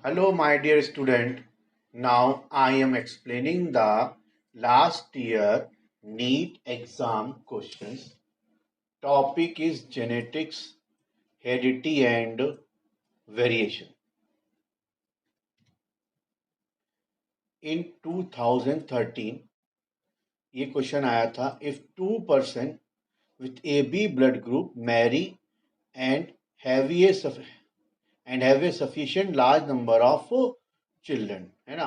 Hello, my dear student. Now I am explaining the last year NEET exam questions. Topic is genetics, heredity and variation. In 2013 ये question आया था, if 2% with AB blood group marry and have a sufficient large number of children, है ना।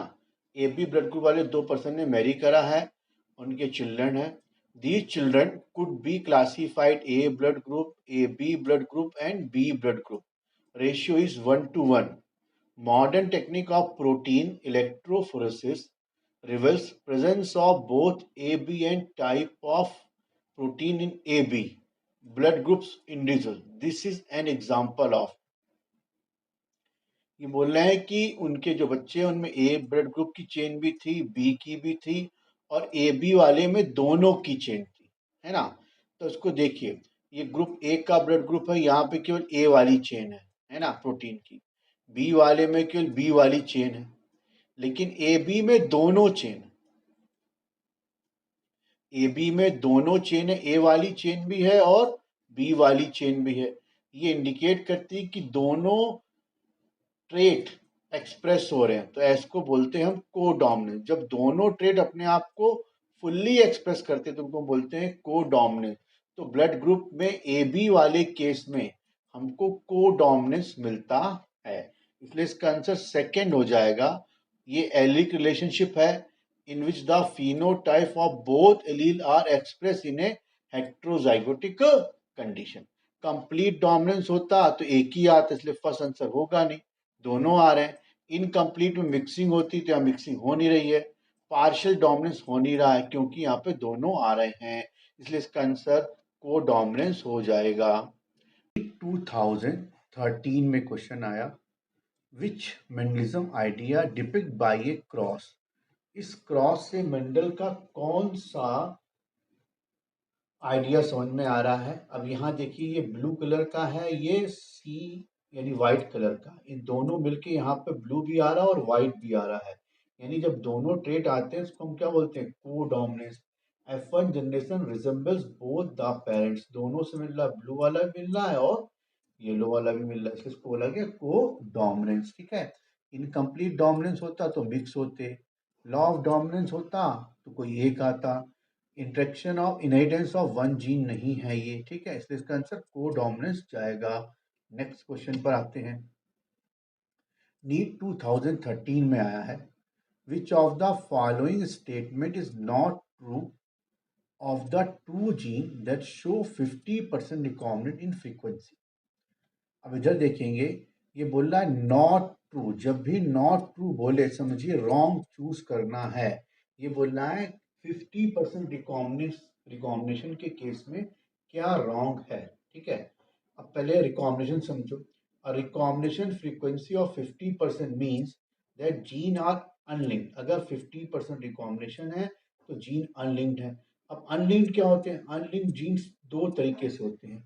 ए B blood group वाले 2% ने Mary करा है, उनके चिल्ड्रन है। These children could be classified A blood group, A B blood group and B blood group. Ratio is 1:1. Modern technique of protein electrophoresis reveals presence of both AB and type of protein in AB blood groups individual. This is an example of। ये बोल रहे हैं कि उनके जो बच्चे हैं उनमें ए ब्लड ग्रुप की चेन भी थी, बी की भी थी और ए बी वाले में दोनों की चेन थी, है ना। तो इसको देखिए, ये ग्रुप ए का ब्लड ग्रुप है, यहाँ पे केवल ए वाली चेन है ना प्रोटीन की। बी वाले में केवल बी वाली चेन है, लेकिन ए बी में दोनों चेन, ए बी में दोनों चेन है, ए वाली चेन भी है और बी वाली चेन भी है। ये इंडिकेट करती है कि दोनों ट्रेट एक्सप्रेस हो रहे हैं, तो इसको बोलते हैं हम कोडोमिनेंस। जब दोनों ट्रेट अपने आप को फुल्ली एक्सप्रेस करते हैं तो उनको बोलते हैं कोडोमिनेंस। तो ब्लड ग्रुप में ए बी वाले केस में हमको कोडोमिनेंस मिलता है, इसलिए इसका आंसर सेकंड हो जाएगा। ये एलिक रिलेशनशिप है in which the phenotype of both allele are express in a heterozygotic condition. Complete dominance होता तो एक ही आता, इसलिए फर्स्ट आंसर होगा नहीं, दोनों आ रहे हैं। इनकम्प्लीट में मिक्सिंग होती तो यहाँ मिक्सिंग हो नहीं रही है। पार्शियल डोमिनेंस हो नहीं रहा है क्योंकि यहाँ पे दोनों आ रहे हैं, इसलिए इसका आंसर को डोमिनेंस हो जाएगा। 2013 में क्वेश्चन आया, विच मेंडलिज्म आइडिया डिपिक्ट बाय ए क्रॉस। इस क्रॉस से मेंडल का कौन सा आइडिया समझ में आ रहा है। अब यहाँ देखिए, ये ब्लू कलर का है, ये सी यानी व्हाइट कलर का, इन दोनों मिलके यहाँ पे ब्लू भी आ रहा है और व्हाइट भी आ रहा है। यानी जब दोनों ट्रेट आते हैं इसको हम क्या बोलते हैं, को dominance. F1 generation resembles both the parents, दोनों से मिल रहा है, ब्लू वाला भी मिल रहा है और येलो वाला भी मिल रहा है, इसलिए इसको बोला गया को डोमिनेंस। ठीक है, इनकम्प्लीट डोमिनेंस होता तो मिक्स होते, लॉ ऑफ डोमिनेंस होता तो कोई एक आता, interaction of inheritance of one gene नहीं है ये। ठीक है, इसलिए इसका आंसर को डोमिनेंस जाएगा। नेक्स्ट क्वेश्चन पर आते हैं। नीट 2013 में आया है, which of the following statement is not true of the two gene that show 50% recombinant in frequency. अब इधर देखेंगे, ये बोल रहा है नॉट ट्रू। जब भी नॉट ट्रू बोले समझिए रॉन्ग चूज करना है। ये बोल रहा है 50% रिकॉम्बिनेशन के केस में क्या रॉन्ग है। ठीक है, अब पहले रिकॉम्बिनेशन समझो। A recombination frequency of 50% means that gene are unlinked। अगर 50% रिकॉम्बिनेशन है तो जीन अनलिंक्ड है। अब अनलिंक्ड क्या होते हैं, अनलिंक्ड जीन्स दो तरीके से होते हैं,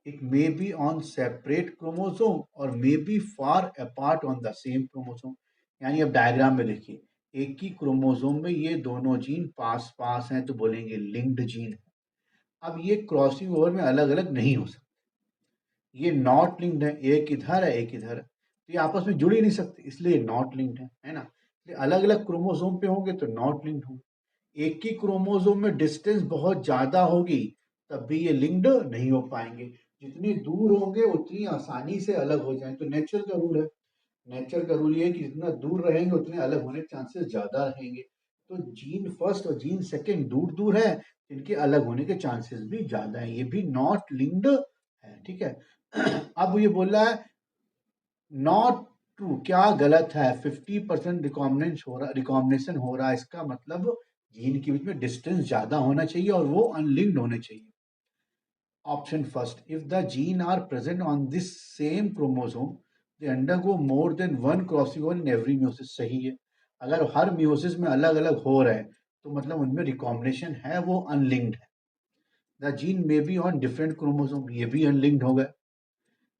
एक may be on separate chromosome और may be far apart on the same chromosome. यानी अब डायग्राम में देखिए, एक ही क्रोमोसोम में ये दोनों जीन पास पास हैं तो बोलेंगे लिंक्ड जीन है। अब ये क्रॉसिंग ओवर में अलग अलग नहीं हो सकते, ये नॉट लिंक्ड है, एक इधर है एक इधर है, तो ये आपस में जुड़ ही नहीं सकते, इसलिए नॉट लिंक्ड है ना। अलग अलग क्रोमोसोम पे होंगे तो नॉट लिंक्ड होंगे। एक ही क्रोमोसोम में डिस्टेंस बहुत ज्यादा होगी तब भी ये लिंक्ड नहीं हो पाएंगे। जितनी दूर होंगे उतनी आसानी से अलग हो जाएंगे, तो नेचर का रूल है। नेचर का रूल ये है कि जितना दूर रहेंगे उतने अलग होने के चांसेस ज्यादा रहेंगे। तो जीन फर्स्ट और जीन सेकेंड दूर दूर है, इनके अलग होने के चांसेस भी ज्यादा है, ये भी नॉट लिंक्ड है। ठीक है, अब ये बोल रहा है नॉट ट्रू, क्या गलत है, 50% रिकॉम्बिनेशन हो रहा है, इसका मतलब जीन के बीच में डिस्टेंस ज्यादा होना चाहिए और वो अनलिंक्ड होने चाहिए। Option first, if the gene are present on this same chromosome they undergo more than one crossing over in every meiosis. सही है, अगर हर म्यूसिस में अलग अलग हो रहे हैं तो मतलब उनमें रिकॉम्बिनेशन है, वो अनलिंक्ड है। The gene may be on different chromosome, ये भी अनलिंक्ड हो गए।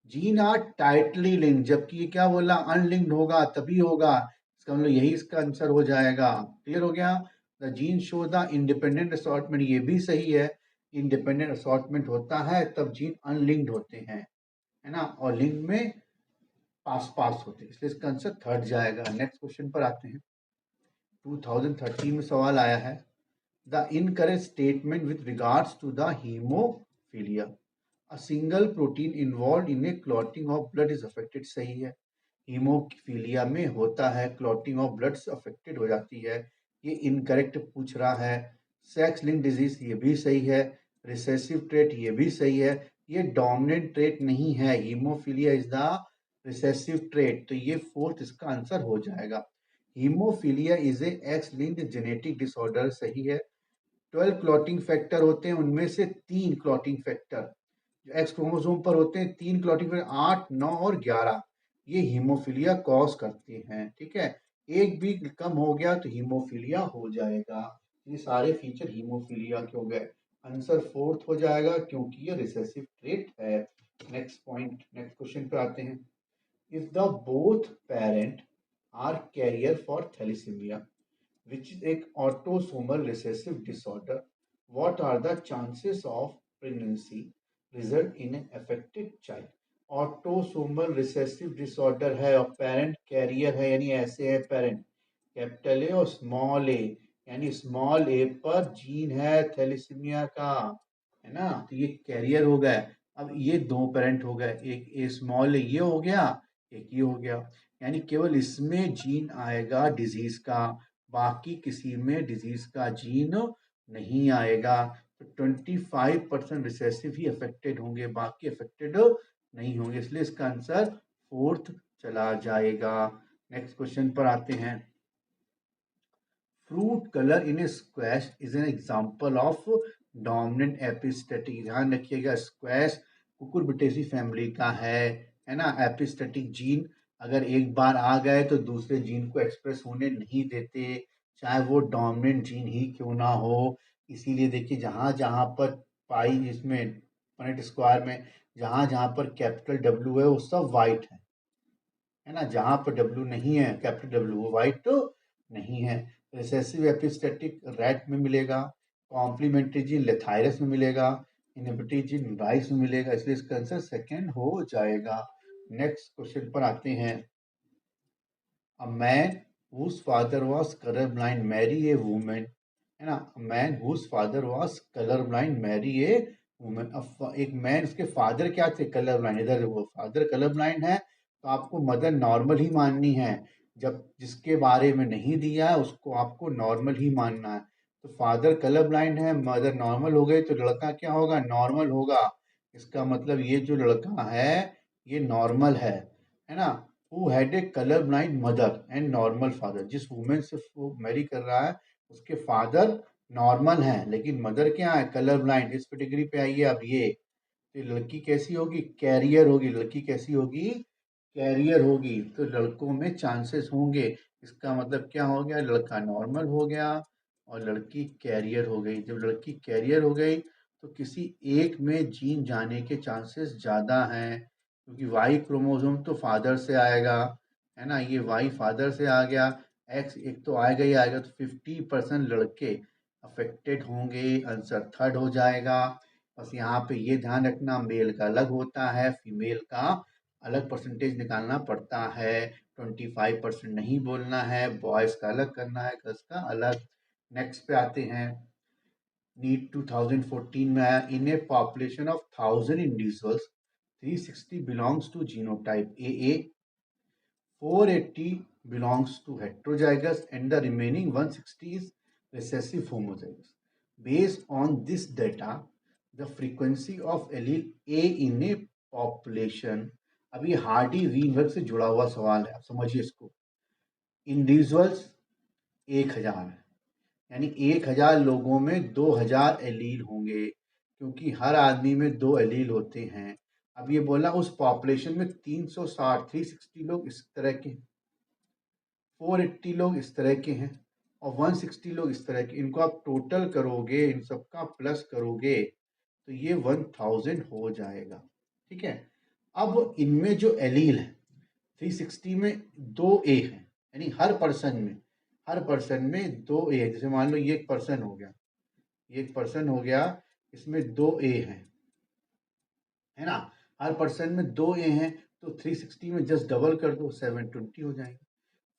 जीन आर टाइटली लिंक्ड, जबकि ये क्या बोला, अनलिंक्ड होगा तभी होगा, इसका मतलब यही इसका आंसर हो जाएगा। क्लियर हो गया। The gene show the independent assortment, ये भी सही है, इंडिपेंडेंट असॉर्टमेंट होता है तब जीन अनलिंक्ड होते हैं, है ना, और लिंक में पास पास होते हैं, इसलिए इसका आंसर थर्ड जाएगा। नेक्स्ट क्वेश्चन पर आते हैं। 2013 में सवाल आया है, the incorrect statement with regards to the haemophilia, a single protein involve in a clotting of blood is affected, सही है। हीमोफीलिया में होता है, क्लॉटिंग ऑफ ब्लड अफेक्टेड हो जाती है, ये इनकरेक्ट पूछ रहा है। सेक्स लिंक डिजीज, ये भी सही है। रिसेसिव ट्रेट, ये भी सही है। ये डोमिनेंट ट्रेट नहीं है, haemophilia is the recessive trait, तो ये फोर्थ इसका आंसर हो जाएगा। Haemophilia is a x linked genetic disorder, सही है। 12 क्लॉटिंग फैक्टर होते हैं, उनमें से 3 क्लॉटिंग फैक्टर जो एक्स क्रोमोसोम पर होते हैं, 3 क्लॉटिंग फैक्टर 8, 9 और 11, ये हीमोफीलिया कॉज करते हैं, ठीक है। एक भी कम हो गया तो हीमोफीलिया हो जाएगा। ये सारे फीचर हीमोफीलिया के हो गए, आंसर फोर्थ हो जाएगा क्योंकि ये रिसेसिव ट्रेट है। नेक्स्ट पॉइंट, नेक्स्ट क्वेश्चन पे आते हैं। If the both parent are carrier for thalassaemia which is an autosomal recessive disorder, what are the chances of pregnancy result in an affected child? Autosomal recessive disorder है और parent career है, यानी ऐसे है parent capital A और small ए, यानी small ए पर gene है थैलेसीमिया का, है ना, तो ये कैरियर हो गया। अब ये दो पेरेंट हो गए, एक ए स्मॉल ए ये हो गया, एक ये हो गया, यानी केवल इसमें जीन आएगा डिजीज का, बाकी किसी में डिजीज का जीन नहीं आएगा। तो 25% रिसेसिव ही अफेक्टेड होंगे, बाकी अफेक्टेड नहीं होंगे, इसलिए इसका आंसर फोर्थ चला जाएगा। नेक्स्ट क्वेश्चन पर आते हैं। Fruit colour in A squash is an example of dominant epistatic, ध्यान रखिएगा स्क्वैश कुकुरबिटेसी फैमिली का है ना। एपिस्टेटिक जीन अगर एक बार आ गए तो दूसरे जीन को एक्सप्रेस होने नहीं देते, चाहे वो डोमिनेंट जीन ही क्यों ना हो। इसीलिए देखिए जहां जहां पर पाई इसमें पनेट स्क्वायर में जहां जहां पर कैपिटल डब्ल्यू है वो सब वाइट है ना, जहां पर डब्ल्यू नहीं है कैपिटल डब्ल्यू वो वाइट तो नहीं है। रिसेसिव एपिस्टेटिक रैट में मिलेगा, कॉम्प्लीमेंट्री जीन लेथायरस में मिलेगा, इनहिबिटरी जीन राइस में मिलेगा, इसलिए इसका आंसर सेकंड हो जाएगा। नेक्स्ट क्वेश्चन पर आते हैं। A man whose father was color blind marry a woman, है ना, a man whose father was color blind marry a woman, एक मैन उसके फादर क्या थे कलर ब्लाइंड, इधर वो फादर कलर ब्लाइंड है तो आपको मदर नॉर्मल ही माननी है, जब जिसके बारे में नहीं दिया है उसको आपको नॉर्मल ही मानना है। तो फादर कलर ब्लाइंड है, मदर नॉर्मल हो गई, तो लड़का क्या होगा, नॉर्मल होगा। इसका मतलब ये जो लड़का है ये नॉर्मल है ना। Who had a colour blind mother and normal father, जिस वुमेन से वो मैरी कर रहा है उसके फादर नॉर्मल है लेकिन मदर क्या है, कलर ब्लाइंड। इस कैटेगरी पे आइए अब ये, तो लड़की कैसी होगी, कैरियर होगी, लड़की कैसी होगी, कैरियर होगी, तो लड़कों में चांसेस होंगे। इसका मतलब क्या हो गया, लड़का नॉर्मल हो गया और लड़की कैरियर हो गई। जब लड़की कैरियर हो गई तो किसी एक में जीन जाने के चांसेस ज़्यादा हैं, क्योंकि वाई क्रोमोसोम तो फादर से आएगा, है ना, ये वाई फादर से आ गया, एक्स एक तो आएगा ही आएगा, तो 50% लड़के अफेक्टेड होंगे, आंसर थर्ड हो जाएगा। बस यहाँ पे ये ध्यान रखना, मेल का अलग होता है, फीमेल का अलग परसेंटेज निकालना पड़ता है, 25% नहीं बोलना है, बॉयज का अलग करना है, गर्ल्स का अलग। नेक्स्ट पे आते हैं। नीट 2014 में आया, in a population of 1000 individuals 360 belongs to genotype A, 480 belongs to heterozygous and the remaining 160 is recessive homozygous. Based on this data, the frequency of allele A in a population, अब ये Hardy वीनवर्ग से जुड़ा हुआ सवाल है, आप समझिए इसको। इंडिविजुअल्स 1000 है, यानी 1000 लोगों में 2000 एलील होंगे, क्योंकि हर आदमी में 2 एलील होते हैं। अब ये बोला उस पॉपुलेशन में 360 360 लोग इस तरह के, 480 लोग इस तरह के हैं और 160 लोग इस तरह के, इनको आप टोटल करोगे, इन सबका प्लस करोगे तो ये 1000 हो जाएगा, ठीक है। अब इनमें जो एलील है 360 में 2 A है, यानी हर पर्सन में 2 A है। जैसे मान लो ये एक पर्सन हो गया, ये एक पर्सन हो गया, इसमें 2 A है ना। हर पर्सन में 2 A हैं, तो 360 में जस्ट डबल कर दो, 720 हो जाएगा।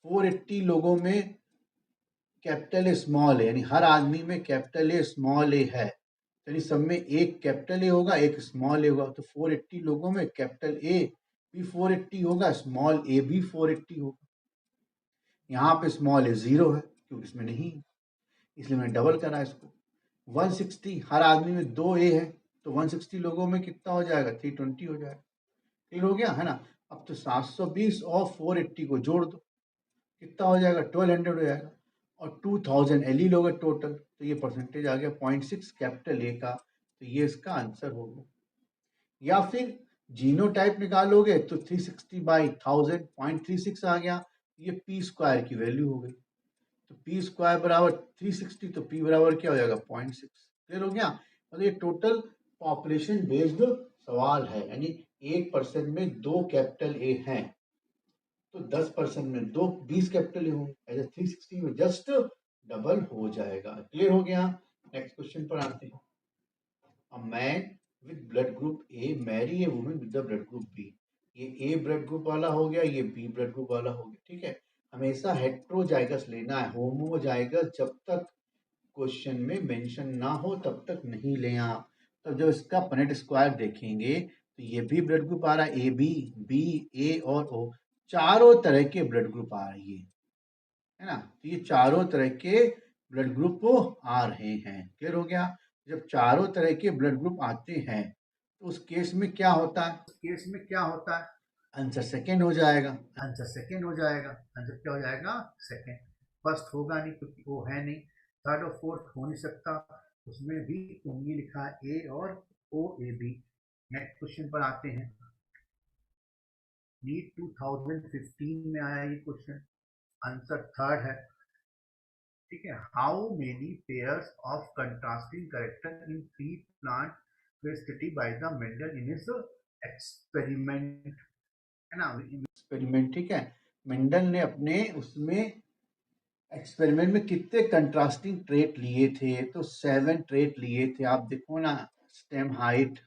480 लोगों में कैपिटल ए स्मॉल ए, यानी हर आदमी में कैपिटल ए स्मॉल ए है, यानी सब में एक कैपिटल ए होगा एक स्मॉल ए होगा। तो 480 लोगों में कैपिटल ए भी 480 होगा, स्मॉल ए भी 480 होगा। यहाँ पे स्मॉल ए 0 है क्योंकि इसमें नहीं है, इसलिए मैंने डबल करा इसको। 160 हर आदमी में 2 A है, तो 160 लोगों में कितना हो जाएगा, 320 हो जाएगा। क्लियर हो गया है ना। अब तो 720 और 480 को जोड़ दो, कितना हो जाएगा, 1200 हो जाएगा। और 2000 एलील होगा टोटल, तो ये परसेंटेज आ गया 0.6 कैपिटल ए का, तो ये इसका आंसर होगा। या फिर जीनोटाइप निकालोगे तो 360/1000 0.36 आ गया, ये पी स्क्वायर की वैल्यू हो गई। तो पी स्क्वायर बराबर 360, तो पी बराबर क्या हो जाएगा, 0.6। क्लियर हो गया। मतलब ये टोटल पॉपुलेशन बेस्ड सवाल है, यानी 1% में 2 कैपिटल ए हैं, तो 10% में 20 कैपिटल ए होंगे, ऐसे 360 में जस्ट डबल हो जाएगा। क्लियर हो गया। नेक्स्ट क्वेश्चन पर आते हैं। A man with blood group A marry a woman with the blood group B। ये A ब्लड ग्रुप वाला हो गया, ये B ब्लड ग्रुप वाला हो गया। ठीक है, हमेशा हेट्रोजाइगस लेना है, होमोजाइगस जब तक क्वेश्चन में मेंशन ना हो तब तक नहीं लेना। तो जब इसका पनेट स्क्वायर देखेंगे तो ये भी ब्लड ग्रुप आ रहा है, ए बी ए और ओ, चारों तरह के ब्लड ग्रुप आ रही है ना। तो ये चारों तरह के ब्लड ग्रुप आ रहे हैं। क्लियर हो गया। जब चारों तरह के ब्लड ग्रुप आते हैं तो उस केस में क्या होता है, आंसर सेकेंड हो जाएगा। आंसर क्या हो जाएगा, सेकेंड। फर्स्ट होगा नहीं क्योंकि वो है नहीं, थर्ड और फोर्थ हो नहीं सकता, उसमें भी ओनली लिखा है ए और ओ ए बी। नेक्स्ट क्वेश्चन पर आते हैं। नीट 2015 में आया ये क्वेश्चन, आंसर थर्ड है। ठीक है, how many pairs of contrasting character in 3 plant were studied by the Mendel in his experiment, है ना, एक्सपेरिमेंट। ठीक है, मेंडल ने अपने उसमें एक्सपेरिमेंट में कितने कंट्रास्टिंग ट्रेट लिए थे, तो 7 ट्रेट लिए थे। आप देखो ना, stem height,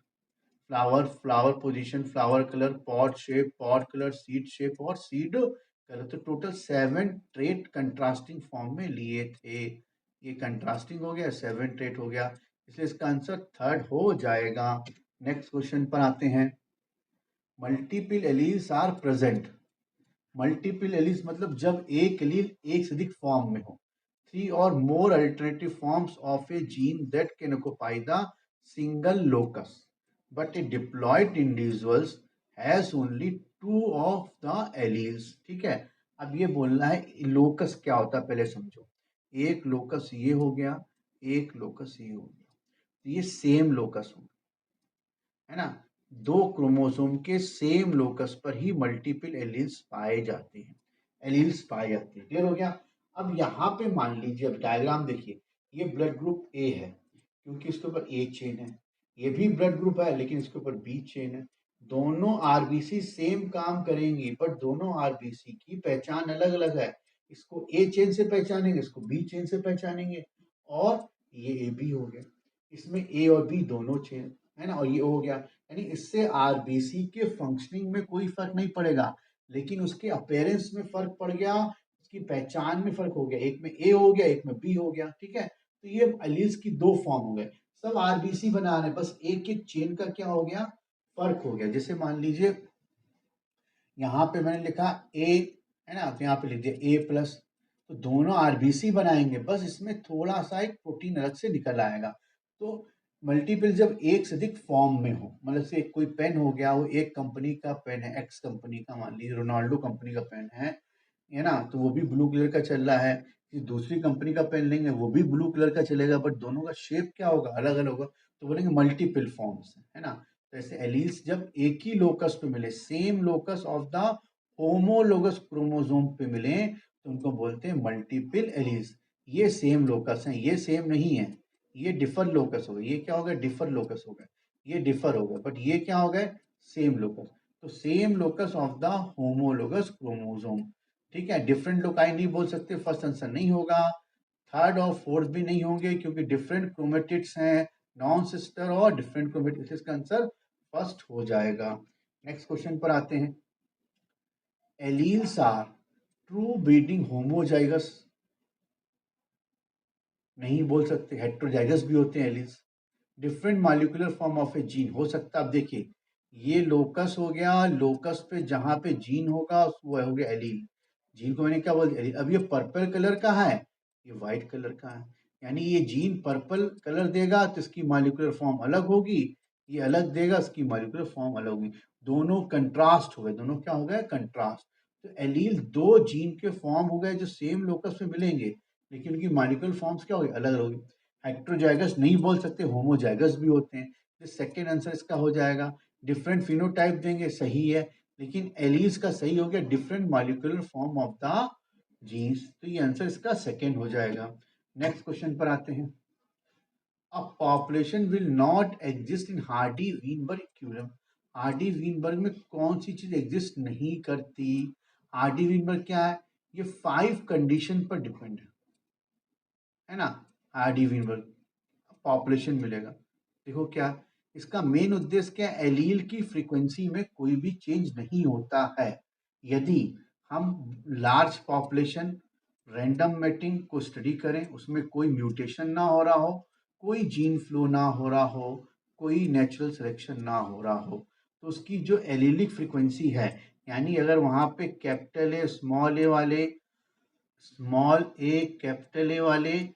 flower position, flower colour, pot shape, pot colour, seed shape और सीड कलर, तो टोटल 7 ट्रेट कंट्रास्टिंग फॉर्म में लिए थे। ये कंट्रास्टिंग हो गया, 7 ट्रेट हो गया, इसलिए इसका आंसर थर्ड हो जाएगा। नेक्स्ट क्वेश्चन पर आते हैं। Multiple alleles are present. Multiple alleles मतलब जब एक एलील एक से अधिक फॉर्म में हो, 3 और more alternative forms of a gene that can occupy the single locus, but a diploid individuals has only 2 of the alleles. ठीक है, अब ये बोलना है लोकस क्या होता है, पहले समझो। एक लोकस ये हो गया, एक लोकस ये हो गया, तो ये सेम लोकस हो, है ना। 2 क्रोमोसोम के सेम लोकस पर ही मल्टीपल एलील्स पाए जाते हैं, क्लियर हो गया। अब यहाँ पे मान लीजिए, अब डायग्राम देखिए, ये ब्लड ग्रुप ए है क्योंकि इसके ऊपर ए चेन है, ये भी ब्लड ग्रुप है लेकिन इसके ऊपर बी चेन है। दोनों आरबीसी सेम काम करेंगी, बट दोनों आरबीसी की पहचान अलग अलग है। इसको ए चेन से पहचानेंगे, इसको बी चेन से पहचानेंगे, और ये ए बी हो गया, इसमें ए और बी दोनों चेन है ना, और ये हो गया। यानी इससे आरबीसी के फंक्शनिंग में कोई फर्क नहीं पड़ेगा, लेकिन उसके अपीयरेंस में फर्क पड़ गया, उसकी पहचान में फर्क हो गया, एक में ए हो गया एक में बी हो गया। ठीक है, तो ये एलील्स की 2 फॉर्म हो गए, सब आरबीसी बना रहे हैं, बस एक एक चेन का क्या हो गया, फर्क हो गया। जैसे मान लीजिए यहाँ पे मैंने लिखा ए, है ना, तो यहाँ पे लिख दिया ए प्लस, तो दोनों आरबीसी बनाएंगे, बस इसमें थोड़ा सा एक प्रोटीन अलग से निकल आएगा। तो मल्टीपल जब एक से अधिक फॉर्म में हो, मतलब से कोई पेन हो गया, वो एक कंपनी का पेन है, एक्स कंपनी का, मान लीजिए रोनाल्डो कंपनी का पेन है ना, तो वो भी ब्लू कलर का चल रहा है। दूसरी कंपनी का पेन लेंगे, वो भी ब्लू कलर का चलेगा, बट दोनों का शेप क्या होगा, अलग अलग होगा, तो बोलेंगे मल्टीपल फॉर्म्स, है ना। तो ऐसे एलील्स जब एक ही लोकस पे मिले, same locus of the homologous chromosome पे मिले, तो उनको बोलते हैं मल्टीपल एलील्स। ये सेम लोकस हैं, ये सेम नहीं है, ये डिफर लोकस हो गए। ये क्या हो गया, डिफर लोकस हो गए, ये डिफर हो गए, बट ये क्या हो गए, सेम लोकस। तो same locus of the homologous chromosome. ठीक है, डिफरेंट लोकाई नहीं बोल सकते, फर्स्ट आंसर नहीं होगा। थर्ड और फोर्थ भी नहीं होंगे क्योंकि डिफरेंट क्रोमेटिड्स हैं, नॉन सिस्टर और डिफरेंट क्रोमेटिड्स, इसका आंसर फर्स्ट हो जाएगा। नेक्स्ट क्वेश्चन पर आते हैं। Alleles are true breeding homozygous, नहीं बोल सकते, हेट्रोजाइगस भी होते हैं alleles. Different molecular form of a gene हो सकता है। अब देखिए, ये लोकस हो गया, लोकस पे जहां पे जीन होगा वो हो गया एलील। जीन को मैंने क्या बोल दिया, अब ये पर्पल कलर का है, ये व्हाइट कलर का है, यानी ये जीन पर्पल कलर देगा तो इसकी मॉलिक्यूलर फॉर्म अलग होगी, ये अलग देगा इसकी मॉलिक्यूलर फॉर्म अलग होगी। दोनों कंट्रास्ट हो गए, दोनों क्या हो गए, कंट्रास्ट। तो एलील दो जीन के फॉर्म हो गए जो सेम लोकस पे मिलेंगे, लेकिन उनकी मॉलिक्यूलर फॉर्म्स क्या हो गई, अलग अलग होगी। हेट्रोजाइगस नहीं बोल सकते, होमोजाइगस भी होते हैं। तो सेकेंड आंसर इसका हो जाएगा। डिफरेंट फिनोटाइप देंगे, सही है, लेकिन एलीज का सही हो गया different molecular form of the genes, तो ये आंसर इसका सेकेंड हो जाएगा। नेक्स्ट क्वेश्चन पर आते हैं। A population will not exist in Hardy Weinberg equilibrium. Hardy Weinberg में कौन सी चीज एग्जिस्ट नहीं करती? हार्डी वीनबर्ग क्या है, ये 5 कंडीशन पर डिपेंड है ना। हार्डी वीनबर्ग पॉपुलेशन मिलेगा, देखो क्या इसका मेन उद्देश्य क्या, एलील की फ्रीक्वेंसी में कोई भी चेंज नहीं होता है। यदि हम लार्ज पॉपुलेशन रैंडम मैटिंग को स्टडी करें, उसमें कोई म्यूटेशन ना हो रहा हो, कोई जीन फ्लो ना हो रहा हो, कोई नेचुरल सिलेक्शन ना हो रहा हो, तो उसकी जो एलीलिक फ्रीक्वेंसी है, यानी अगर वहां पे capital A small A capital A वाले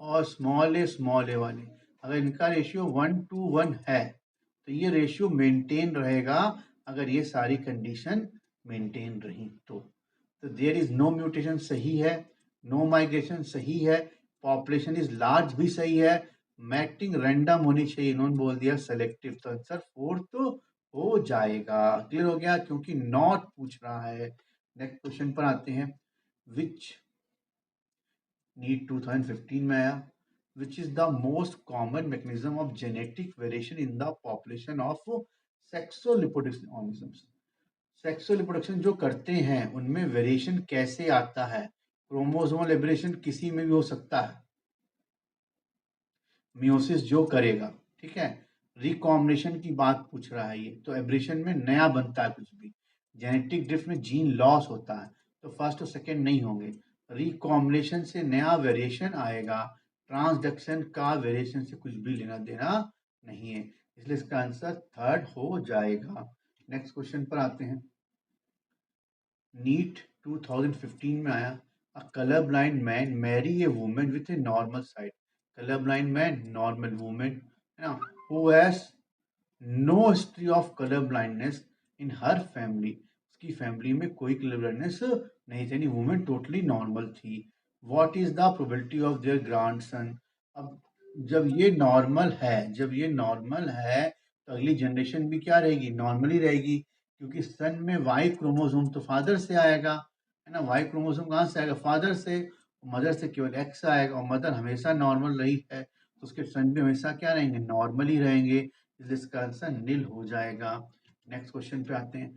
और स्मॉल ए वाले, अगर इनका रेशियो 1:1 है तो ये रेशियो मेंटेन रहेगा, अगर ये सारी कंडीशन मेंटेन रही तो देयर इज नो म्यूटेशन सही है, नो माइग्रेशन सही है, पॉपुलेशन इज लार्ज भी सही है, मैटिंग रैंडम होनी चाहिए, इन्होंने बोल दिया सेलेक्टिव, तो आंसर फोर्थ हो जाएगा। क्लियर हो गया, क्योंकि नॉट पूछ रहा है। नेक्स्ट क्वेश्चन पर आते हैं। विच नीट 2015 में आया, which is the most common mechanism of genetic variation in the population of सेक्सोलिपोडिक्स ऑर्गेनिजम्स। सेक्सुअल रिप्रोडक्शन जो करते हैं उनमें वेरिएशन कैसे आता है? क्रोमोसोमल एब्रेशन किसी में भी हो सकता है, मियोसिस जो करेगा, ठीक है। रिकॉम्बिनेशन की बात पूछ रहा है ये, तो एब्रेशन में नया बनता है कुछ भी। जेनेटिक ड्रिफ्ट में जीन लॉस होता है, तो फर्स्ट और सेकंड नहीं होंगे। रिकॉम्बिनेशन से नया वेरिएशन आएगा, ट्रांसडक्शन का वेरिएशन से कुछ भी लेना देना नहीं है, इसलिए इसका आंसर थर्ड हो जाएगा। नेक्स्ट क्वेश्चन पर आते हैं। नीट 2015 में आया, a colour blind man marry a women with a normal sight. Colour blind man, normal women, है ना, who has no history of colour blindness in her family, उसकी फैमिली में कोई कलर ब्लाइंडनेस नहीं थी, वुमेन टोटली नॉर्मल थी। What is the probability of their grandson? अब जब ये नॉर्मल है तो अगली जनरेशन भी क्या रहेगी, नॉर्मल ही रहेगी, क्योंकि सन में वाई क्रोमोसोम तो फादर से आएगा, है ना, वाई क्रोमोसोम कहाँ से आएगा, फादर से, मदर से केवल एक्स आएगा, और मदर हमेशा नॉर्मल रही है तो उसके सन भी हमेशा क्या रहेंगे, नॉर्मल ही रहेंगे, इसलिए इसका आंसर नील हो जाएगा। नेक्स्ट क्वेश्चन पे आते हैं।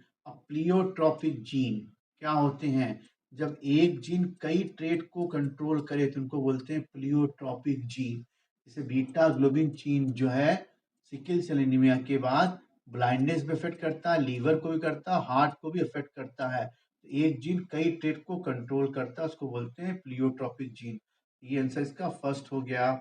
प्लियोट्रॉपिक जीन क्या होते हैं? जब एक जीन कई ट्रेट को कंट्रोल करे तो उनको बोलते हैं प्लियोट्रॉपिक जीन। जैसे बीटा ग्लोबिन जीन जो है, सिकल सेल एनीमिया के बाद ब्लाइंडनेस भी अफेक्ट करता है, लीवर को भी करता है, हार्ट को भी अफेक्ट करता है, तो एक जीन कई ट्रेट को कंट्रोल करता है, उसको बोलते हैं प्लियोट्रॉपिक जीन। ये आंसर इसका फर्स्ट हो गया।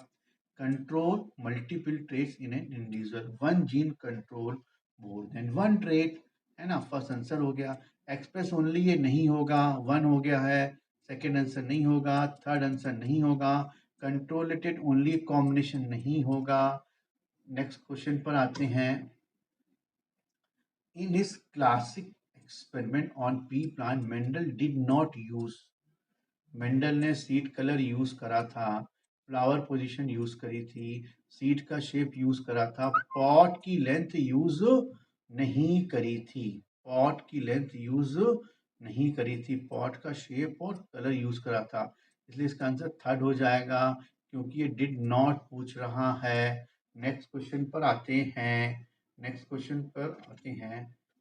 Control multiple traits in an individual, one gene control more than one trait, है ना, फर्स्ट आंसर हो गया। एक्सप्रेस ओनली ये नहीं होगा, वन हो गया है, सेकेंड आंसर नहीं होगा, थर्ड आंसर नहीं होगा, कंट्रोलेटेड ओनली कॉम्बिनेशन नहीं होगा। नेक्स्ट क्वेश्चन पर आते हैं। In his classic experiment on P plant Mendel did not use, Mendel ने सीड कलर यूज करा था, फ्लावर पोजीशन यूज करी थी, सीड का शेप यूज करा था, पॉट की लेंथ यूज नहीं करी थी, पॉट की लेंथ यूज नहीं करी थी, पॉट का शेप और कलर यूज करा था, इसलिए इसका आंसर थर्ड हो जाएगा, क्योंकि ये डिड नॉट पूछ रहा है। नेक्स्ट क्वेश्चन पर आते हैं,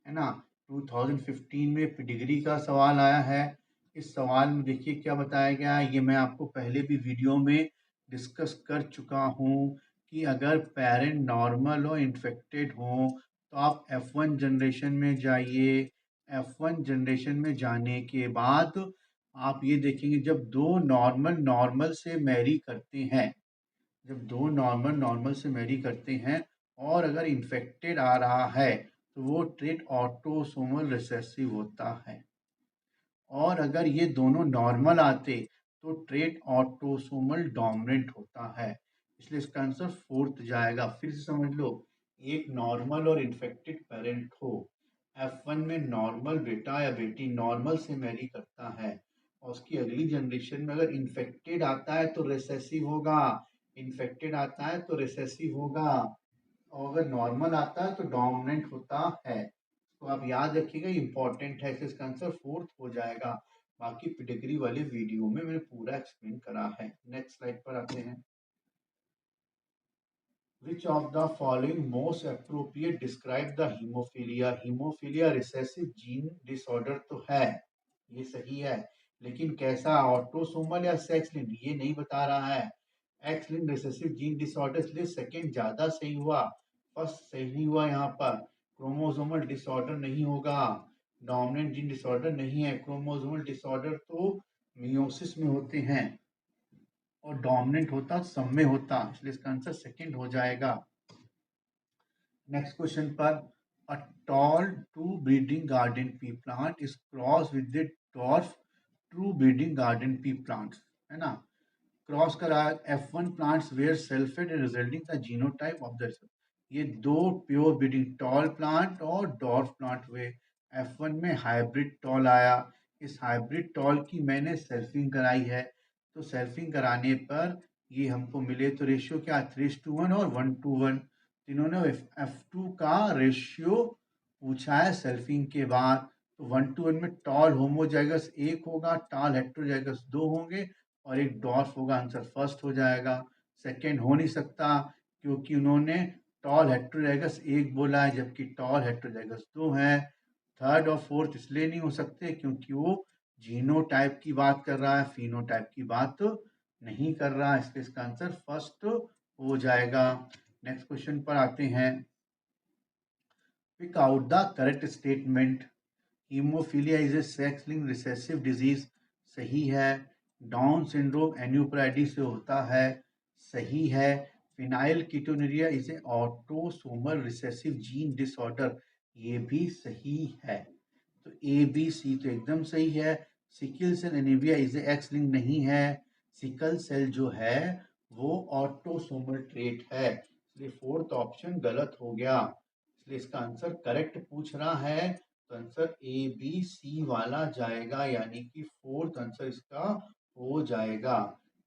है ना, 2015 में पेडिग्री का सवाल आया है। इस सवाल में देखिए क्या बताया गया है, ये मैं आपको पहले भी वीडियो में डिस्कस कर चुका हूँ कि अगर पेरेंट नॉर्मल और इन्फेक्टेड हो तो आप F1 जनरेशन में जाइए। F1 जनरेशन में जाने के बाद आप ये देखेंगे जब दो नॉर्मल नॉर्मल से मैरी करते हैं, जब दो नॉर्मल नॉर्मल से मैरी करते हैं और अगर इन्फेक्टेड आ रहा है तो वो ट्रेट ऑटोसोमल रिसेसिव होता है, और अगर ये दोनों नॉर्मल आते तो ट्रेट ऑटोसोमल डोमिनेंट होता है। इसलिए इसका आंसर फोर्थ जाएगा। फिर से समझ लो, एक नॉर्मल और इन्फेक्टेड पेरेंट हो, F1 में नॉर्मल बेटा या बेटी नॉर्मल से मैरी करता है और उसकी अगली जनरेशन में अगर इन्फेक्टेड आता है तो रिसेसिव होगा, इन्फेक्टेड आता है तो रिसेसिव होगा, और अगर नॉर्मल आता है तो डोमिनेंट होता है। तो आप याद रखिएगा, इंपॉर्टेंट है, इसका आंसर फोर्थ हो जाएगा। बाकी पेडिग्री वाले वीडियो में मैंने पूरा एक्सप्लेन करा है। नेक्स्ट स्लाइड पर आते हैं। Which of the following most appropriate describe the haemophilia? Haemophilia recessive gene disorder तो है, ये सही है, लेकिन कैसा, ऑटोसोमल या सेक्स लिंक्ड, ये नहीं बता रहा है। X linked recessive gene disorder, इसलिए सेकंड ज्यादा सही हुआ, फर्स्ट सही नहीं हुआ। यहाँ पर क्रोमोसोमल डिसऑर्डर नहीं होगा, डोमिनेंट जीन डिसऑर्डर नहीं है। क्रोमोसोमल डिसऑर्डर तो मियोसिस में होते हैं और डोमिनेंट होता सब में होता, इसलिए इसका आंसर सेकंड हो जाएगा। नेक्स्ट क्वेश्चन पर, a tall true breeding garden pea plant is cross with the dwarf true breeding garden pea plants, है ना। क्रॉस करा F1 plants were selfed and resulting the genotype of the, ये दो pure breeding tall plant और dwarf plant हुए। F1 में hybrid toll आया, इस हाइब्रिड टॉल की मैंने सेल्फिंग कराई है, तो सेल्फिंग कराने पर ये हमको मिले तो रेशियो क्या, 3:1 और 1:1। इन्होंने F2 का रेशियो पूछा है सेल्फिंग के बाद, तो 1:1 में टॉल होमोजाइगस एक होगा, टॉल हेटेरोजाइगस दो होंगे और एक डॉर्फ होगा, आंसर फर्स्ट हो जाएगा। सेकंड हो नहीं सकता क्योंकि उन्होंने टॉल हेटेरोजाइगस एक बोला है जबकि टॉल हेटेरोजाइगस दो है। थर्ड और फोर्थ इसलिए नहीं हो सकते क्योंकि वो जीनोटाइप की बात कर रहा है, फिनोटाइप की बात तो नहीं कर रहा है, इसलिए इसका आंसर फर्स्ट हो जाएगा। नेक्स्ट क्वेश्चन पर आते हैं। Pick out the correct statement. Haemophilia is a sex linked recessive disease, सही है। डाउन सिंड्रोम एन्यूप्राइडी से होता है, सही है। Phenylketonuria is a autosomal recessive gene disorder, ये भी सही है। तो ए बी सी तो एकदम सही है। Sickle cell anaemia is a X link नहीं है, सिकल सेल जो है वो ऑटोसोमल ट्रेट है, इसलिए फोर्थ ऑप्शन गलत हो गया। इसलिए इसका आंसर करेक्ट पूछ रहा है तो आंसर ए बी सी वाला जाएगा, यानी कि फोर्थ आंसर इसका हो जाएगा।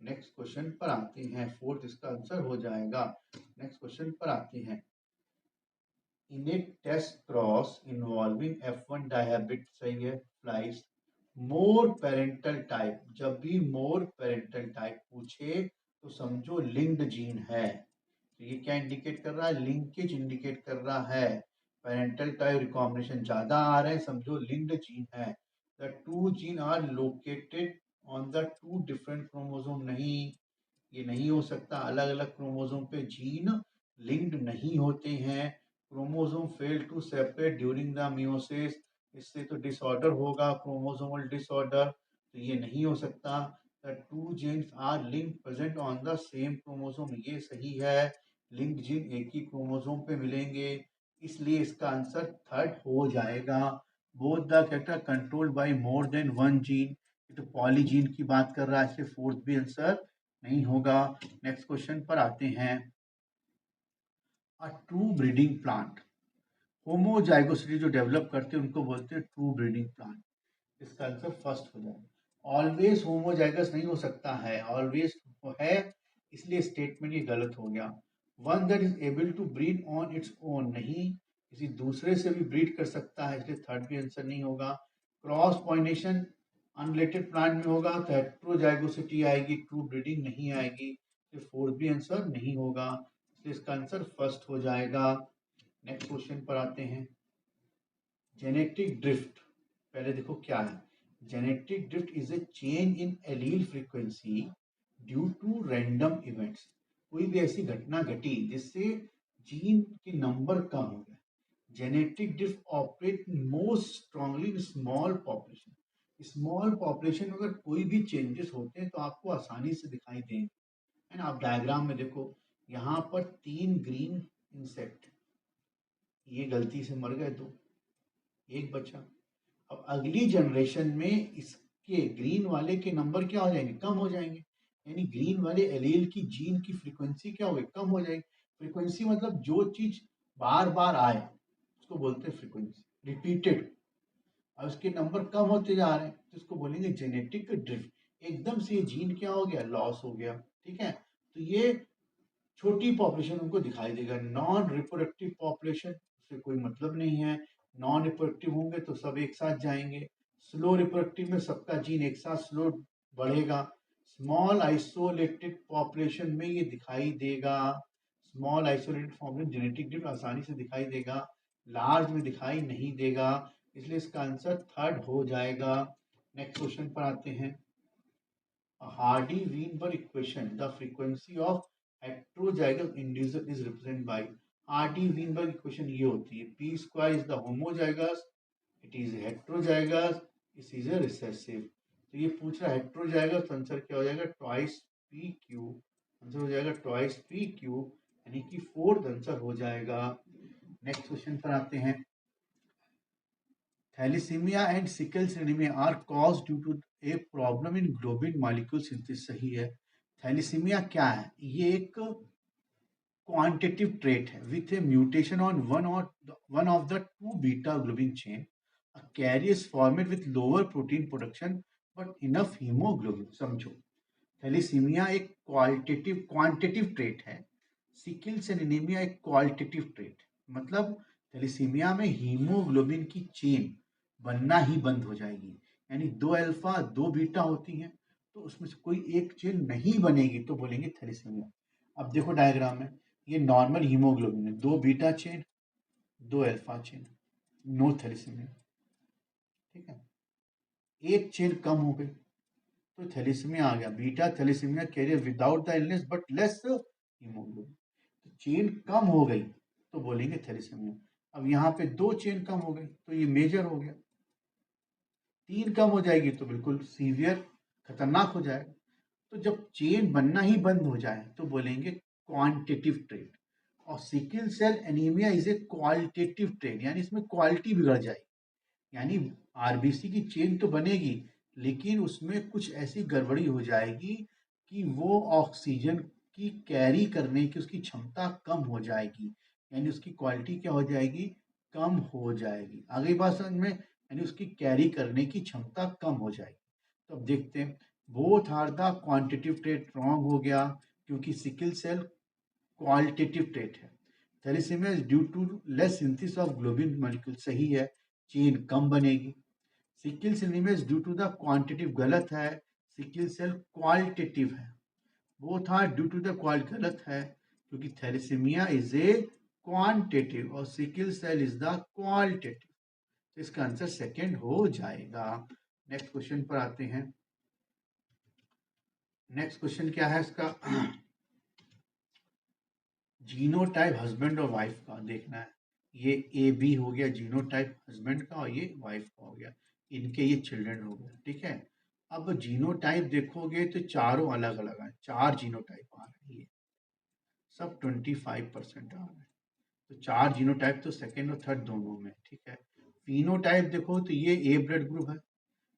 नेक्स्ट क्वेश्चन पर आते हैं, फोर्थ इसका आंसर हो जाएगा। नेक्स्ट क्वेश्चन पर आते हैं। इन ए टेस्ट क्रॉस इन्वॉल्विंग F1 डायहैबिट, सही है, फ्लाइज मोर पेरेंटल टाइप, जब भी मोर पेरेंटल टाइप पूछे तो समझो लिंक्ड जीन है, तो ये क्या इंडिकेट कर रहा है, लिंकेज इंडिकेट कर रहा है। पेरेंटल टाइप रिकॉम्बिनेशन ज्यादा आ रहे हैं, समझो लिंक्ड जीन है। The two gene are located on the two different chromosome, नहीं, ये नहीं हो सकता, अलग अलग क्रोमोसोम पे जीन लिंक्ड नहीं होते हैं। Chromosome fail to separate during the meiosis, इससे तो डिसऑर्डर होगा, क्रोमोसोमल डिसऑर्डर, तो ये नहीं हो सकता। The two genes are link present on the same chromosome, ये सही है, लिंक जीन एक ही क्रोमोसोम पे मिलेंगे, इसलिए इसका आंसर थर्ड हो जाएगा। Both the character controlled by more than one gene, तो पॉलीजीन की बात कर रहा है, इसलिए फोर्थ भी आंसर नहीं होगा। नेक्स्ट क्वेश्चन पर आते हैं। A true breeding plant, homozygosity जो डेवलप करते हैं उनको बोलते हैं ट्रू ब्रीडिंग प्लांट, इसका आंसर फर्स्ट हो जाएगा। ऑलवेज होमोजाइगस नहीं हो सकता है, ऑलवेज है, इसलिए स्टेटमेंट ये गलत हो गया। One that is able to breed on its own, नहीं, किसी दूसरे से भी ब्रीड कर सकता है, इसलिए थर्ड भी आंसर नहीं होगा। क्रॉस पॉलिनेशन अनरिलेटेड प्लांट में होगा तो हेटेरोजाइगोसिटी आएगी, ट्रू ब्रीडिंग नहीं आएगी, इसलिए फोर्थ भी आंसर नहीं होगा, इसलिए इसका आंसर फर्स्ट हो जाएगा। नेक्स्ट क्वेश्चन पर आते हैं। जेनेटिक ड्रिफ्ट, पहले देखो क्या है। Genetic drift is a change in allele frequency due to random events. कोई भी ऐसी घटना घटी जिससे जीन के नंबर कम हो गए। Genetic drift operate most strongly in small population. Small population में अगर कोई भी चेंजेस होते हैं तो आपको आसानी से दिखाई देंगे, है ना। आप डायग्राम में देखो, यहाँ पर 3 ग्रीन इंसेक्ट, ये गलती से मर गए, 2, एक बचा। अब अगली जनरेशन में इसके ग्रीन वाले के नंबर क्या हो जाएंगे, कम हो जाएंगे। यानी ग्रीन वाले एलील की जीन की फ्रीक्वेंसी क्या होगी, कम हो जाएगी। फ्रीक्वेंसी मतलब जो चीज बार बार आए उसको बोलते हैं फ्रीक्वेंसी, रिपीटेड। और उसके नंबर कम होते जा रहे हैं तो इसको बोलेंगे जेनेटिक ड्रिफ्ट। एकदम से ये जीन क्या हो गया, लॉस हो गया, ठीक है। तो ये छोटी पॉपुलेशन उनको दिखाई देगा। नॉन रिप्रोडक्टिव पॉपुलेशन से कोई मतलब नहीं है। नॉन रिप्रोडक्टिव होंगे तो सब एक साथ जाएंगे। स्लो रिप्रोडक्टिव में सबका जीन एक साथ स्लो बढ़ेगा। स्मॉल आइसोलेटेड पॉपुलेशन में ये दिखाई देगा। स्मॉल आइसोलेटेड फॉर्म में जेनेटिक ड्रिफ्ट आसानी से दिखाई देगा, लार्ज में दिखाई नहीं देगा। इसलिए इसका आंसर थर्ड हो जाएगा। नेक्स्ट क्वेश्चन पर आते हैं। Hardy-Weinberg equation, the frequency of heterozygous individual is represented by। Hardy-Weinberg equation ये होती है, p square is the homozygous, it is heterozygous, it is a recessive। तो ये पूछ रहा है heterozygous, तो आंसर क्या हो जाएगा, twice pq। आंसर हो जाएगा twice pq, यानी कि फोर्थ आंसर हो जाएगा। नेक्स्ट क्वेश्चन पर आते हैं। Thalassaemia and sickle cell anaemia are cause due to a problem in globin molecule synthesis. सही है। थैलीसीमिया क्या है, ये एक क्वांटिटिव ट्रेट है with a mutation on one of the 2 beta globin chain. A carrier is formed with lower protein production but enough haemoglobin. समझो, thalassaemia एक quantitative trait है, सिकल सेल एनीमिया एक क्वालिटेटिव ट्रेट। मतलब thalassaemia में haemoglobin की chain बनना ही बंद हो जाएगी, यानी 2 अल्फा 2 बीटा होती हैं, तो उसमें से कोई एक चेन नहीं बनेगी तो बोलेंगे थैलीसीमिया। अब देखो डायग्राम में, ये नॉर्मल हीमोग्लोबिन है, 2 beta chain 2 alpha chain, no thalassaemia, ठीक है। एक चेन कम हो गई तो थैलीसीमिया आ गया। Beta thalassaemia carrier without the illness but less haemoglobin. तो चेन कम हो गई तो बोलेंगे थैलीसीमिया। अब यहाँ पे 2 चेन कम हो गई तो ये मेजर हो गया, 3 कम हो जाएगी तो बिल्कुल सीवियर, खतरनाक हो जाएगा। तो जब चेन बनना ही बंद हो जाए तो बोलेंगे क्वांटिटिव ट्रेट। और sickle cell anaemia is a qualitative trait, यानी इसमें क्वालिटी बिगड़ जाएगी। यानी आरबीसी की चेन तो बनेगी लेकिन उसमें कुछ ऐसी गड़बड़ी हो जाएगी कि वो ऑक्सीजन की कैरी करने की उसकी क्षमता कम हो जाएगी, यानी उसकी क्वालिटी क्या हो जाएगी, कम हो जाएगी। आगे बात समझ में, यानी उसकी कैरी करने की क्षमता कम हो जाएगी। तो अब देखते हैं, both are the quantitative trait wrong हो गया क्योंकि सिकल सेल क्वालिटेटिव ट्रेट है। Thalassaemia is due to less synthesis of globin molecule, सही है, चेन कम बनेगी। Sickle cell anaemia is due to the quantitative, गलत है, सिकल सेल क्वालिटेटिव है। Both are due to the quality, गलत है क्योंकि थैलीसीमिया इज ए क्वांटिटिव और sickle cell is the qualitative. तो इसका आंसर सेकंड हो जाएगा। नेक्स्ट क्वेश्चन पर आते हैं। नेक्स्ट क्वेश्चन क्या है इसका, जीनोटाइप हस्बैंड और वाइफ का देखना है। ये ए बी हो गया जीनोटाइप हस्बैंड का और ये वाइफ का हो गया, इनके ये चिल्ड्रन हो गया, ठीक है। अब जीनोटाइप देखोगे तो चारों अलग अलग है, 4 जीनोटाइप आ रहे हैं, सब 25% आ रहे हैं। तो 4 जीनोटाइप तो सेकेंड और थर्ड दोनों में, ठीक है। फिनोटाइप देखो तो ये ए ब्लड ग्रुप है,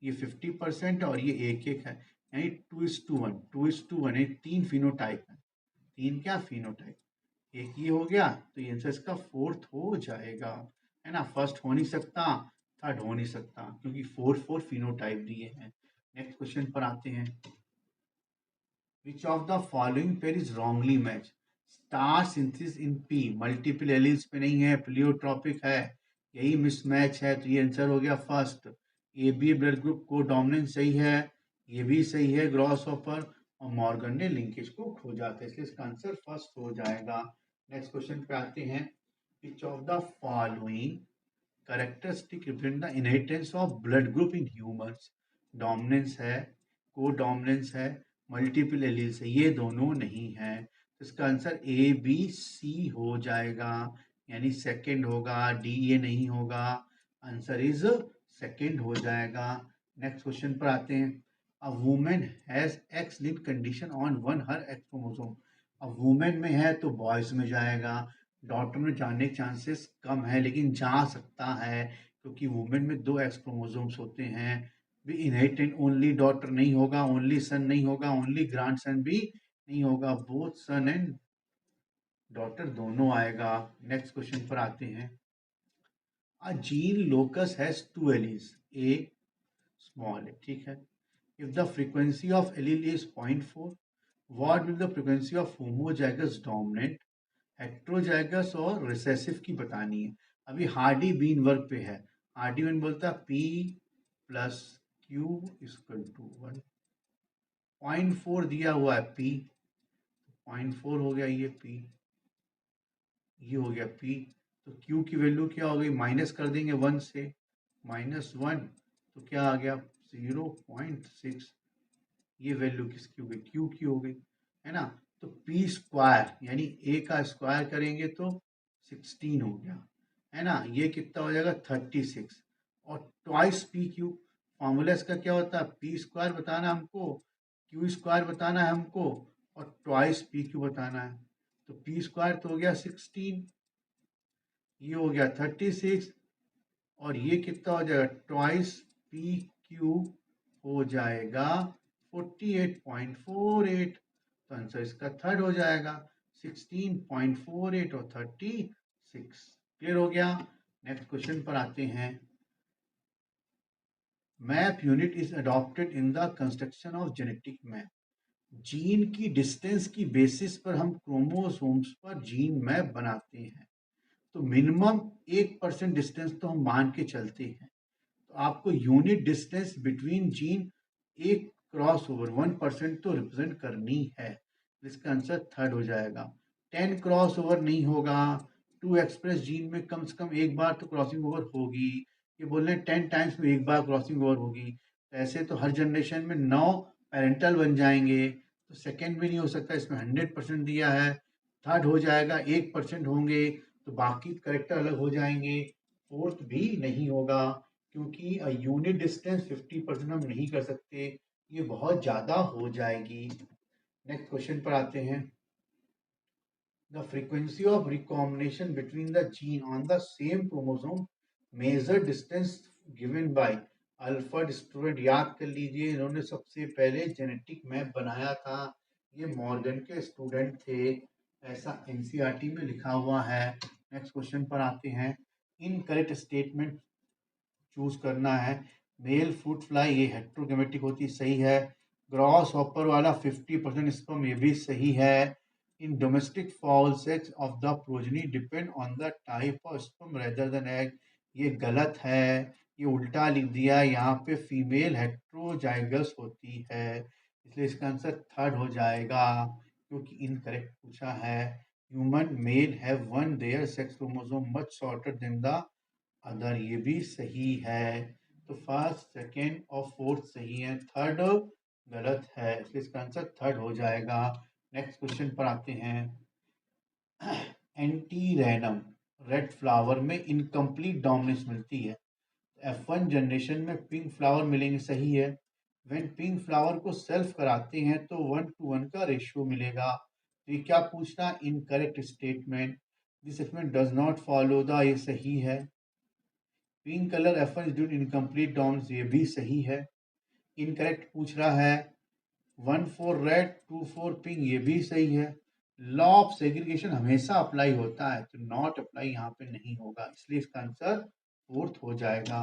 ये 50% और ये एक एक है, यानी 2:1, 2:1 है, 3 फिनोटाइप है। 3 क्या फिनोटाइप, एक ये हो गया तो ये आंसर इसका फोर्थ हो जाएगा, है ना। फर्स्ट हो नहीं सकता, थर्ड हो नहीं सकता क्योंकि 4 फिनोटाइप दिए हैं। नेक्स्ट क्वेश्चन पर आते हैं। Which of the following pair is wrongly match, star synthesis in P, multiple alleles पे नहीं है, प्लियोट्रॉपिक है, यही मिसमैच है, तो ये आंसर हो गया first. A B blood group codominance सही है, ये भी सही है, ग्रॉस ऑफर और मॉर्गन ने लिंकेज को खोजा था, इसलिए इसका आंसर फर्स्ट हो जाएगा। नेक्स्ट क्वेश्चन पे आते हैं। Which of the following characteristic represent the inheritance of blood group in humans. Dominance है, को डोमिनेंस है, मल्टीपल एलील्स है, ये दोनों नहीं है। तो इसका आंसर ए बी सी हो जाएगा, यानी सेकंड होगा, डी ये नहीं होगा। आंसर इज सेकंड हो जाएगा। नेक्स्ट क्वेश्चन पर आते हैं। A women has X linked condition on one her X chromosome. अब वुमेन में है तो बॉयज में जाएगा, डॉटर में जाने के चांसेस कम है, लेकिन जा सकता है क्योंकि वुमेन में 2 एक्स क्रोमोसोम्स होते हैं। भी इनहेरिटेंट ओनली डॉटर नहीं होगा, ओनली सन नहीं होगा, ओनली ग्रैंडसन भी नहीं होगा, बोथ सन एंड डॉटर दोनों आएगा। नेक्स्ट क्वेश्चन पर आते हैं। A gene locus has 2 alleles, A small है, ठीक है। If the frequency of allele is 0.4, what will the frequency of homozygous dominant, heterozygous और रिसेसिव की बतानी है। अभी हार्डी बीन वर्क पे है। हार्डी बीन बोलता है P plus Q equal to 1, 0.4 दिया हुआ है P, 0.4 हो गया ये P, ये हो गया P। तो Q की वैल्यू क्या हो गई, माइनस कर देंगे 1 से, -1 तो क्या आ गया 0.6, ये वैल्यू किसकी हो गई, Q की हो गई, है ना। तो P स्क्वायर यानी A का स्क्वायर करेंगे तो 16 हो गया, है ना। ये कितना हो जाएगा 36, और ट्वाइस पी क्यू। फॉर्मूला इसका क्या होता है, P स्क्वायर बताना हमको, Q स्क्वायर बताना है हमको, और ट्वाइस पी क्यू बताना है। तो P स्क्वायर तो हो गया 16, ये हो गया 36, और ये कितना हो जाएगा ट्वाइस पी क्यू हो जाएगा 48.48। तो आंसर इसका थर्ड हो जाएगा 16.48 और 36। क्लियर हो गया। नेक्स्ट क्वेश्चन पर आते हैं। Map unit is adopted in the construction of genetic map. Gene की डिस्टेंस की बेसिस पर हम क्रोमोसोम्स पर जीन मैप बनाते हैं। तो मिनिमम 1% डिस्टेंस तो हम मान के चलते हैं। तो आपको यूनिट डिस्टेंस बिटवीन जीन एक क्रॉस ओवर 1% तो रिप्रेजेंट करनी है। इसका आंसर थर्ड हो जाएगा। 10 क्रॉस ओवर नहीं होगा, 2 एक्सप्रेस जीन में कम से कम एक बार तो क्रॉसिंग ओवर होगी। ये बोल रहे हैं 10 टाइम्स में एक बार क्रॉसिंग ओवर होगी, तो ऐसे तो हर जनरेशन में 9 पेरेंटल बन जाएंगे। तो सेकेंड भी नहीं हो सकता, इसमें 100% दिया है। थर्ड हो जाएगा, 1% होंगे तो बाकी करेक्टर अलग हो जाएंगे। फोर्थ भी नहीं होगा क्योंकि यूनिट डिस्टेंस 50% हम नहीं कर सकते, ये बहुत ज़्यादा हो जाएगी। नेक्स्ट क्वेश्चन पर आते हैं। The frequency of recombination between the gene on the same chromosome major distance given by Alfred student. याद कर लीजिए, इन्होंने सबसे पहले जेनेटिक मैप बनाया था, ये मॉर्गन के स्टूडेंट थे, ऐसा एनसीईआरटी में लिखा हुआ है। नेक्स्ट क्वेश्चन पर आते हैं। इनकरेक्ट स्टेटमेंट चूज करना है। मेल फ्रूट फ्लाई ये हेट्रोगेमेटिक होती, सही है। ग्रॉस हॉपर वाला 50% स्पर्म, ये भी सही है। In domestic foul sex of the progeny depend on the type of sperm rather than egg, ये गलत है, ये उल्टा लिख दिया। यहाँ पे फीमेल हेट्रोजाइगस होती है, इसलिए इसका आंसर थर्ड हो जाएगा क्योंकि इनकरेक्ट पूछा है। Human male have one there sex chromosome much shorter than the other, ये भी सही है। तो फर्स्ट, सेकेंड और फोर्थ सही है, थर्ड गलत है, इसलिए इसका आंसर थर्ड हो जाएगा। नेक्स्ट क्वेश्चन पर आते हैं। एंटी रैनम रेड फ्लावर में इनकम्प्लीट डोमिनेंस मिलती है। F1 जनरेशन में पिंक फ्लावर मिलेंगे, सही है। व्हेन पिंक फ्लावर को सेल्फ कराते हैं तो 1:1 का रेशियो मिलेगा। तो ये क्या पूछना, incorrect statement, this statement does not follow the, ये सही है। Pink colour F1 is due to incomplete dominance, ये भी सही है। इनकरेक्ट पूछ रहा है। 1 फॉर रेड 2 फॉर पिंक, ये भी सही है। लॉ ऑफ सेग्रीगेशन हमेशा अप्लाई होता है, तो नॉट अप्लाई यहाँ पे नहीं होगा, इसलिए इसका आंसर फोर्थ हो जाएगा।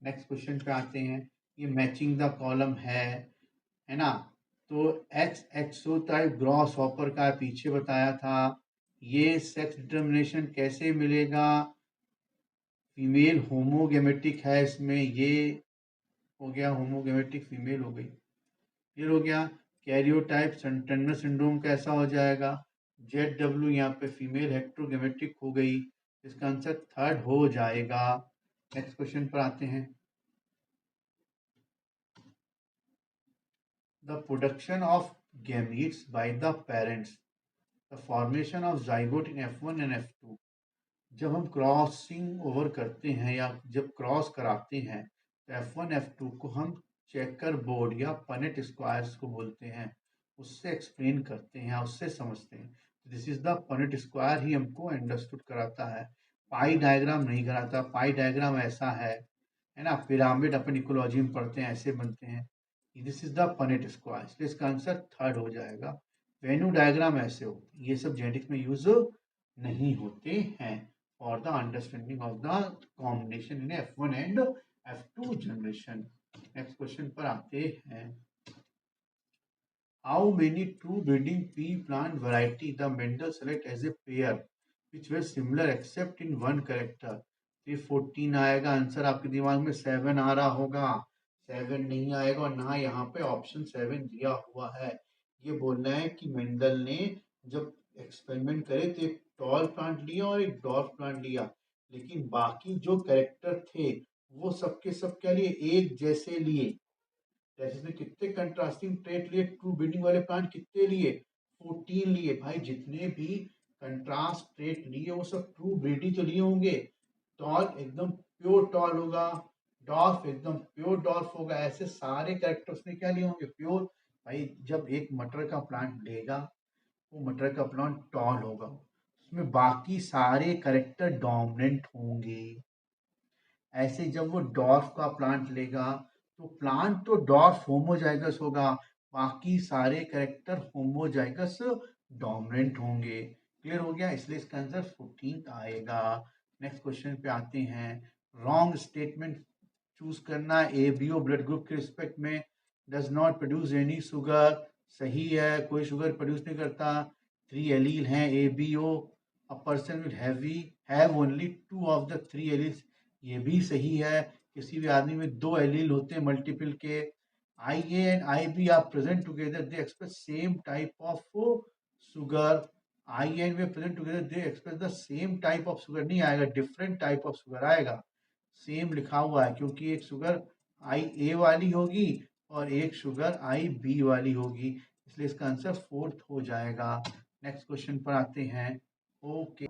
नेक्स्ट क्वेश्चन पे आते हैं। ये मैचिंग द कॉलम है ना। तो एक्स एक्सोटाइप ग्रॉस हॉपर का पीछे बताया था। ये सेक्स डिटर्मिनेशन कैसे मिलेगा, फीमेल होमोगेमेटिक है, इसमें ये हो गया होमोगेमेटिक, फीमेल हो गई। क्लियर हो गया। कैरियोटाइप टर्नर सिंड्रोम कैसा हो जाएगा, ZW, यहाँ पे फीमेल हेट्रोगेमेटिक हो गई, इसका आंसर थर्ड हो जाएगा। नेक्स्ट क्वेश्चन पर आते हैं। The production of gametes by the parents, the formation of zygote in F1 and F2। जब हम क्रॉसिंग ओवर करते हैं या जब क्रॉस कराते हैं तो F1 F2 को हम चेकर बोर्ड या पनेट स्क्वायर्स को बोलते हैं, उससे एक्सप्लेन करते हैं, उससे समझते हैं। This is the Punnett square ही हमको अंडरस्टूड कराता है, पाई डायग्राम नहीं कराता। पाई डायग्राम ऐसा है ना, पिरामिड अपन इकोलॉजी में पढ़ते हैं, ऐसे बनते हैं। This is the Punnett square, इसलिए इसका आंसर थर्ड हो जाएगा। वेन्यू डायग्राम ऐसे होते हैं, ये सब जेनेटिक्स में यूज नहीं होते हैं for the understanding of the combination in F1 and F2 generation. Next question पर आते हैं। How many true breeding pea plant variety the Mendel select as a pair which were similar except in one character? ये 14 आएगा answer, आपके दिमाग में 7 आ रहा होगा, 7 नहीं आएगा और ना यहाँ पे ऑप्शन 7 दिया हुआ है। ये बोलना है कि मेंडल ने जब एक्सपेरिमेंट करे तो एक टॉल प्लांट लिया और एक डॉर्फ प्लांट लिया, लेकिन बाकी जो कैरेक्टर थे वो सबके सब क्या लिए, एक जैसे लिए। जैसे इसने कितने कंट्रास्टिंग ट्रेट लिए, ट्रू ब्रीडिंग वाले प्लांट कितने लिए, 14 लिए। भाई जितने भी कंट्रास्ट ट्रेट लिए वो सब ट्रू ब्रीडिंग तो लिए होंगे। टॉल एकदम प्योर टॉल होगा, डॉर्फ एकदम प्योर डॉर्फ होगा, ऐसे सारे कैरेक्टर्स ने क्या लिए होंगे, प्योर। भाई जब एक मटर का प्लांट लेगा वो मटर का प्लांट टॉल होगा, उसमें बाकी सारे कैरेक्टर डोमिनेंट होंगे। ऐसे जब वो डॉर्फ का प्लांट लेगा तो प्लांट तो डॉर्फ होमोजाइगस होगा, बाकी सारे कैरेक्टर होमोजाइगस डोमिनेंट होंगे। क्लियर हो गया, इसलिए इसका आंसर 14 आएगा। नेक्स्ट क्वेश्चन पे आते हैं। रॉन्ग स्टेटमेंट चूज करना है। ABO ब्लड ग्रुप के रिस्पेक्ट में does not produce any sugar, सही है, कोई शुगर प्रोड्यूस नहीं करता। 3 एलील हैं ABO, a person will have only 2 of the 3 alleles, ये भी सही है। किसी भी आदमी में 2 एलील होते हैं मल्टीपल के। IA and IB are present together, they express same type of sugar. IA and present together they express the same type of sugar नहीं आएगा, डिफरेंट टाइप ऑफ शुगर आएगा। सेम लिखा हुआ है क्योंकि एक शुगर IA वाली होगी और एक शुगर IB वाली होगी, इसलिए इसका आंसर 4th हो जाएगा। नेक्स्ट क्वेश्चन पर आते हैं। ओके